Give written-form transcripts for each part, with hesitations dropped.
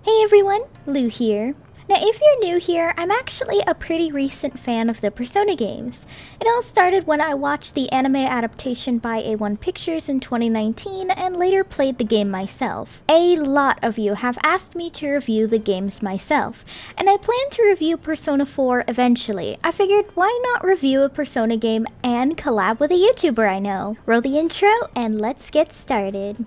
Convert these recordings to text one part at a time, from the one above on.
Hey everyone, Lou here. Now if you're new here, I'm actually a pretty recent fan of the Persona games. It all started when I watched the anime adaptation by A1 Pictures in 2019 and later played the game myself. A lot of you have asked me to review the games myself, and I plan to review Persona 4 eventually. I figured why not review a Persona game and collab with a YouTuber I know. Roll the intro and let's get started.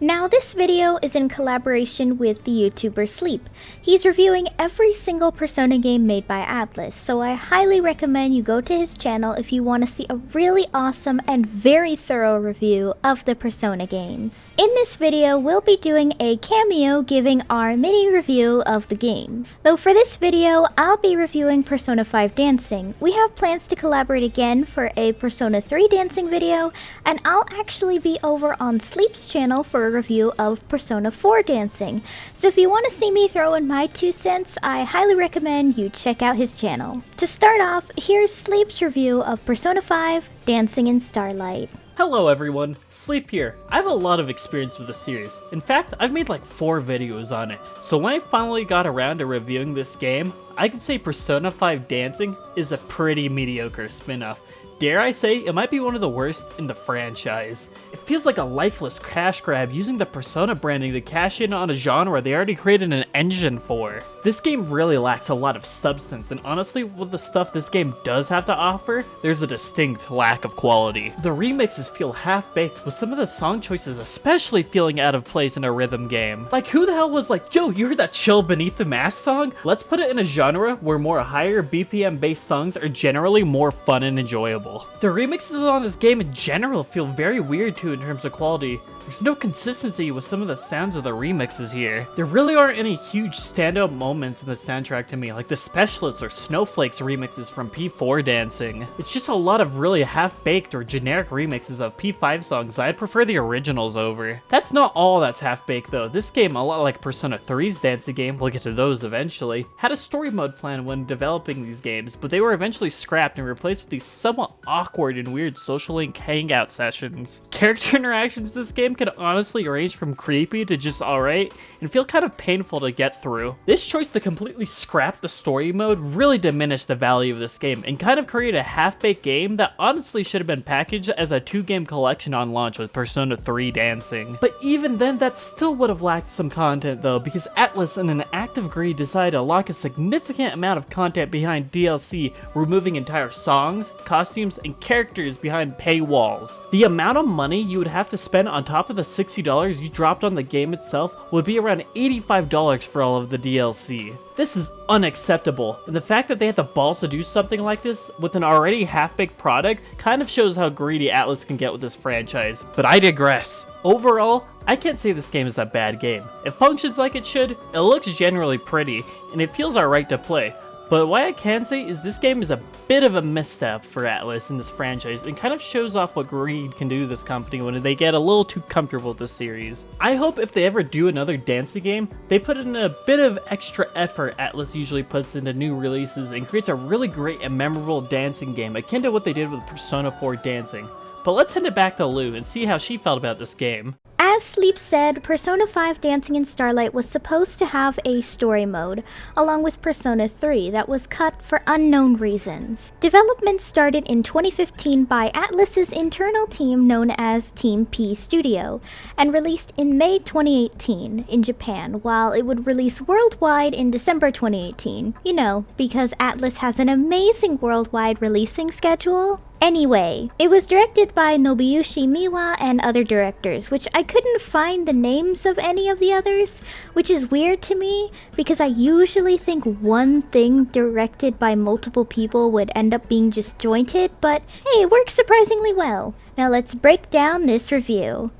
Now this video is in collaboration with the YouTuber Sleep. He's reviewing every single Persona game made by Atlus, so I highly recommend you go to his channel if you want to see a really awesome and very thorough review of the Persona games. In this video, we'll be doing a cameo giving our mini review of the games. Though for this video, I'll be reviewing Persona 5 Dancing. We have plans to collaborate again for a Persona 3 Dancing video, and I'll actually be over on Sleep's channel for a review of Persona 4 Dancing. So if you want to see me throw in my 2 cents, I highly recommend you check out his channel. To start off, here's Sleep's review of Persona 5 Dancing in Starlight. Hello everyone, Sleep here. I have a lot of experience with the series. In fact, I've made like 4 videos on it. So when I finally got around to reviewing this game, I can say Persona 5 Dancing is a pretty mediocre spin-off. Dare I say, it might be one of the worst in the franchise. It feels like a lifeless cash grab using the Persona branding to cash in on a genre they already created an engine for. This game really lacks a lot of substance, and honestly, with the stuff this game does have to offer, there's a distinct lack of quality. The remixes feel half-baked, with some of the song choices especially feeling out of place in a rhythm game. Like, who the hell was like, yo, you heard that Chill Beneath the Mask song? Let's put it in a genre where more higher BPM-based songs are generally more fun and enjoyable. The remixes on this game in general feel very weird too in terms of quality. There's no consistency with some of the sounds of the remixes here. There really aren't any huge standout moments in the soundtrack to me, like the Specialist or Snowflakes remixes from P4 Dancing. It's just a lot of really half-baked or generic remixes of P5 songs that I'd prefer the originals over. That's not all that's half-baked though. This game, a lot like Persona 3's dancing game, we'll get to those eventually, had a story mode plan when developing these games, but they were eventually scrapped and replaced with these somewhat awkward and weird social link hangout sessions. Character interactions in this game could honestly range from creepy to just alright and feel kind of painful to get through. This choice to completely scrap the story mode really diminished the value of this game and kind of created a half-baked game that honestly should have been packaged as a 2-game collection on launch with Persona 3 Dancing. But even then, that still would have lacked some content though, because Atlus in an act of greed decided to lock a significant amount of content behind DLC, removing entire songs, costumes, and characters behind paywalls. The amount of money you would have to spend on top of the $60 you dropped on the game itself would be around $85 for all of the DLC. This is unacceptable, and the fact that they had the balls to do something like this with an already half-baked product kind of shows how greedy Atlus can get with this franchise. But I digress. Overall, I can't say this game is a bad game. It functions like it should, it looks generally pretty, and it feels alright to play. But what I can say is this game is a bit of a misstep for Atlus in this franchise and kind of shows off what greed can do to this company when they get a little too comfortable with the series. I hope if they ever do another dancing game, they put in a bit of extra effort Atlus usually puts into new releases and creates a really great and memorable dancing game akin to what they did with Persona 4 Dancing. But let's hand it back to Lou and see how she felt about this game. As Sleep said, Persona 5 Dancing in Starlight was supposed to have a story mode, along with Persona 3 that was cut for unknown reasons. Development started in 2015 by Atlus's internal team known as Team P Studio, and released in May 2018 in Japan, while it would release worldwide in December 2018. You know, because Atlus has an amazing worldwide releasing schedule. Anyway, it was directed by Nobuyushi Miwa and other directors, which I couldn't find the names of any of the others, which is weird to me because I usually think one thing directed by multiple people would end up being disjointed, but hey, it works surprisingly well. Now let's break down this review.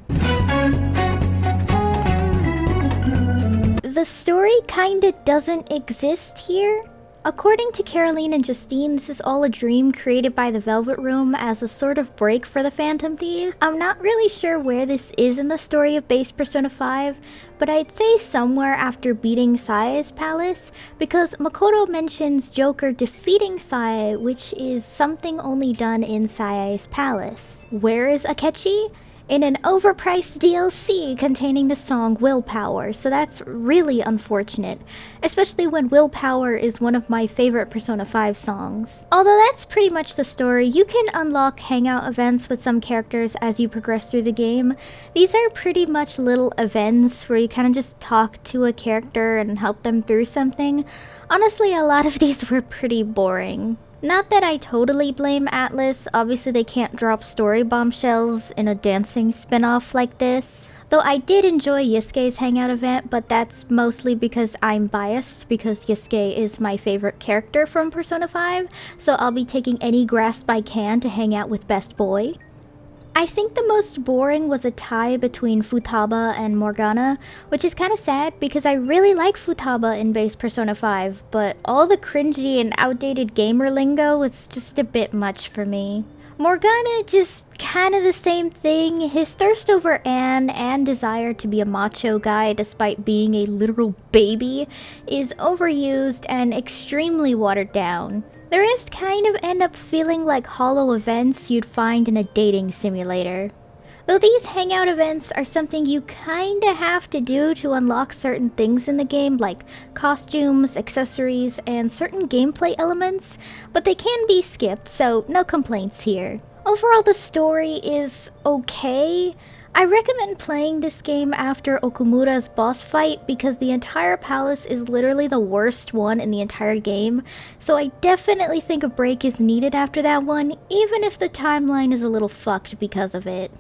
The story kinda doesn't exist here. According to Caroline and Justine, this is all a dream created by the Velvet Room as a sort of break for the Phantom Thieves. I'm not really sure where this is in the story of base Persona 5, but I'd say somewhere after beating Sai's palace, because Makoto mentions Joker defeating Sai, which is something only done in Sai's palace. Where is Akechi? In an overpriced DLC containing the song Willpower, so that's really unfortunate, especially when Willpower is one of my favorite Persona 5 songs. Although that's pretty much the story, you can unlock hangout events with some characters as you progress through the game. These are pretty much little events where you kind of just talk to a character and help them through something. Honestly, a lot of these were pretty boring. Not that I totally blame Atlus, obviously they can't drop story bombshells in a dancing spin-off like this. Though I did enjoy Yasuke's hangout event, but that's mostly because I'm biased, because Yasuke is my favorite character from Persona 5, so I'll be taking any grasp I can to hang out with Best Boy. I think the most boring was a tie between Futaba and Morgana, which is kinda sad because I really like Futaba in base Persona 5, but all the cringy and outdated gamer lingo was just a bit much for me. Morgana, just kinda the same thing. His thirst over Anne and desire to be a macho guy despite being a literal baby is overused and extremely watered down. The rest kind of end up feeling like hollow events you'd find in a dating simulator. Though these hangout events are something you kinda have to do to unlock certain things in the game like costumes, accessories, and certain gameplay elements, but they can be skipped, so no complaints here. Overall, the story is okay. I recommend playing this game after Okumura's boss fight because the entire palace is literally the worst one in the entire game, so I definitely think a break is needed after that one, even if the timeline is a little fucked because of it.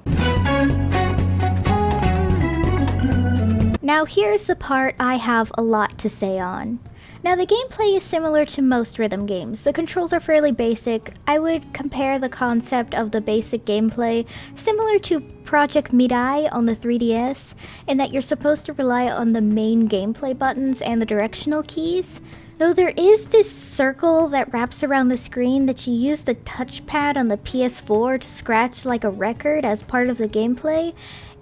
Now here's the part I have a lot to say on. Now the gameplay is similar to most rhythm games. The controls are fairly basic. I would compare the concept of the basic gameplay similar to Project Mirai on the 3DS, in that you're supposed to rely on the main gameplay buttons and the directional keys. Though there is this circle that wraps around the screen that you use the touchpad on the PS4 to scratch like a record as part of the gameplay,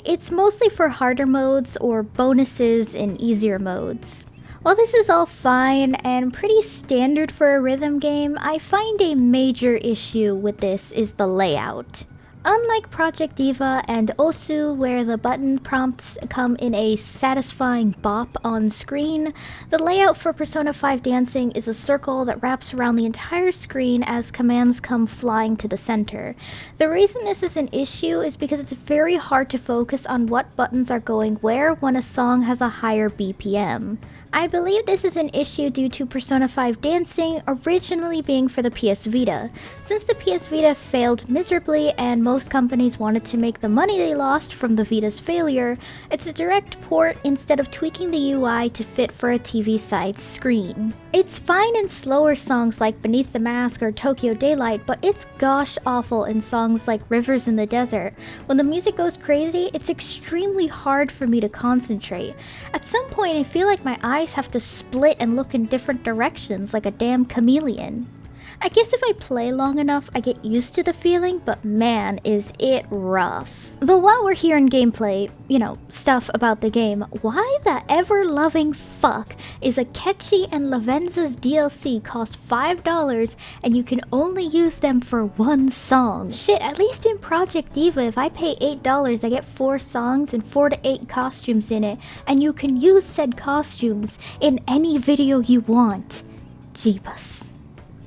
it's mostly for harder modes or bonuses in easier modes. While this is all fine and pretty standard for a rhythm game, I find a major issue with this is the layout. Unlike Project Diva and Osu, where the button prompts come in a satisfying bop on screen, the layout for Persona 5 Dancing is a circle that wraps around the entire screen as commands come flying to the center. The reason this is an issue is because it's very hard to focus on what buttons are going where when a song has a higher BPM. I believe this is an issue due to Persona 5 Dancing originally being for the PS Vita. Since the PS Vita failed miserably and most companies wanted to make the money they lost from the Vita's failure, it's a direct port instead of tweaking the UI to fit for a TV-side screen. It's fine in slower songs like Beneath the Mask or Tokyo Daylight, but it's gosh awful in songs like Rivers in the Desert. When the music goes crazy, it's extremely hard for me to concentrate. At some point, I feel like my eyes have to split and look in different directions like a damn chameleon. I guess if I play long enough, I get used to the feeling, but man, is it rough. Though while we're here in gameplay, stuff about the game, why the ever-loving fuck is Akechi and Lavenza's DLC cost $5 and you can only use them for one song? Shit, at least in Project Diva, if I pay $8, I get 4 songs and 4 to 8 costumes in it, and you can use said costumes in any video you want. Jeebus.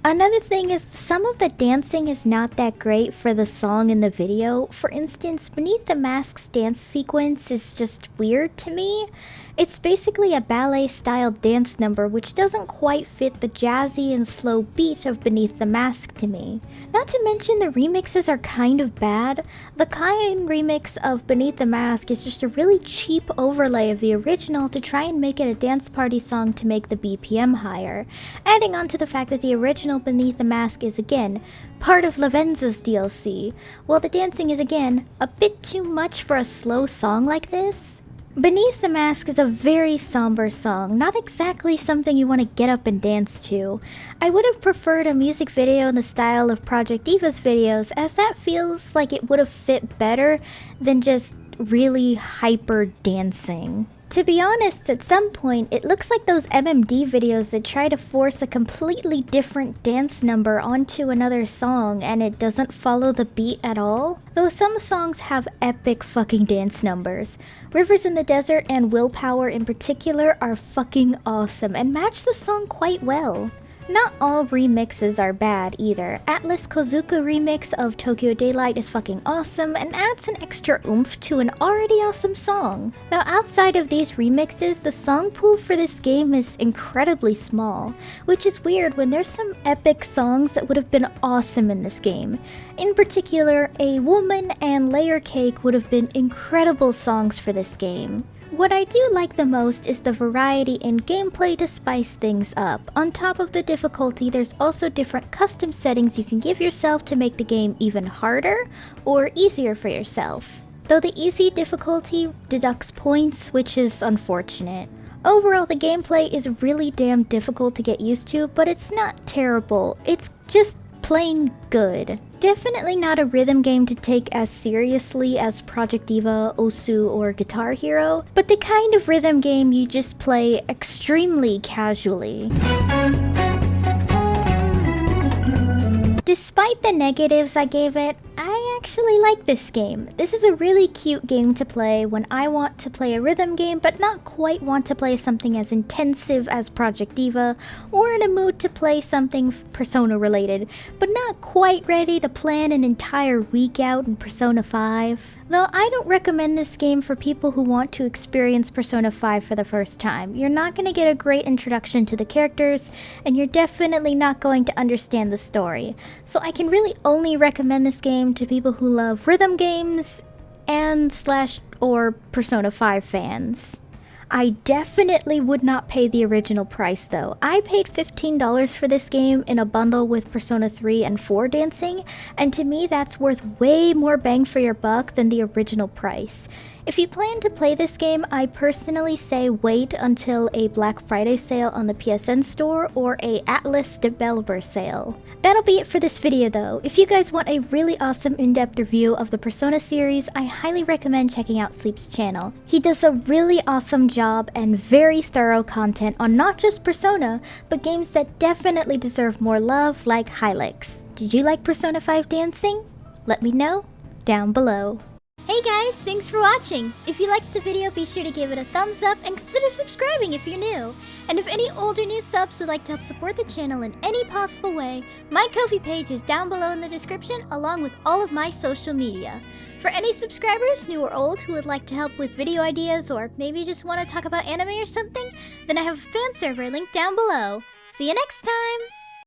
Another thing is, some of the dancing is not that great for the song in the video. For instance, Beneath the Mask's dance sequence is just weird to me. It's basically a ballet-style dance number which doesn't quite fit the jazzy and slow beat of Beneath the Mask to me. Not to mention the remixes are kind of bad. The Kaien remix of Beneath the Mask is just a really cheap overlay of the original to try and make it a dance party song to make the BPM higher. Adding on to the fact that the original Beneath the Mask is again part of Lavenza's DLC, while the dancing is again a bit too much for a slow song like this. Beneath the Mask is a very somber song, not exactly something you want to get up and dance to. I would have preferred a music video in the style of Project Diva's videos, as that feels like it would have fit better than just really hyper dancing. To be honest, at some point, it looks like those MMD videos that try to force a completely different dance number onto another song and it doesn't follow the beat at all. Though some songs have epic fucking dance numbers. Rivers in the Desert and Willpower in particular are fucking awesome and match the song quite well. Not all remixes are bad either. Atlus Kozuka remix of Tokyo Daylight is fucking awesome and adds an extra oomph to an already awesome song. Now outside of these remixes, the song pool for this game is incredibly small, which is weird when there's some epic songs that would have been awesome in this game. In particular, A Woman and Layer Cake would have been incredible songs for this game. What I do like the most is the variety in gameplay to spice things up. On top of the difficulty, there's also different custom settings you can give yourself to make the game even harder or easier for yourself. Though the easy difficulty deducts points, which is unfortunate. Overall, the gameplay is really damn difficult to get used to, but it's not terrible. It's just plain good. Definitely not a rhythm game to take as seriously as Project Diva, Osu, or Guitar Hero, but the kind of rhythm game you just play extremely casually. Despite the negatives I gave it, I actually like this game. This is a really cute game to play when I want to play a rhythm game but not quite want to play something as intensive as Project Diva, or in a mood to play something Persona related, but not quite ready to plan an entire week out in Persona 5. Though I don't recommend this game for people who want to experience Persona 5 for the first time. You're not going to get a great introduction to the characters, and you're definitely not going to understand the story. So I can really only recommend this game to people who love rhythm games and or Persona 5 fans. I definitely would not pay the original price though. I paid $15 for this game in a bundle with Persona 3 and 4 dancing, and to me that's worth way more bang for your buck than the original price. If you plan to play this game, I personally say wait until a Black Friday sale on the PSN store or a Atlus developer sale. That'll be it for this video though. If you guys want a really awesome in-depth review of the Persona series, I highly recommend checking out Sleep's channel. He does a really awesome job and very thorough content on not just Persona, but games that definitely deserve more love like Hylics. Did you like Persona 5 dancing? Let me know down below. Hey guys, thanks for watching! If you liked the video, be sure to give it a thumbs up and consider subscribing if you're new! And if any old or new subs would like to help support the channel in any possible way, my Ko-fi page is down below in the description along with all of my social media. For any subscribers, new or old, who would like to help with video ideas or maybe just want to talk about anime or something, then I have a fan server linked down below. See you next time!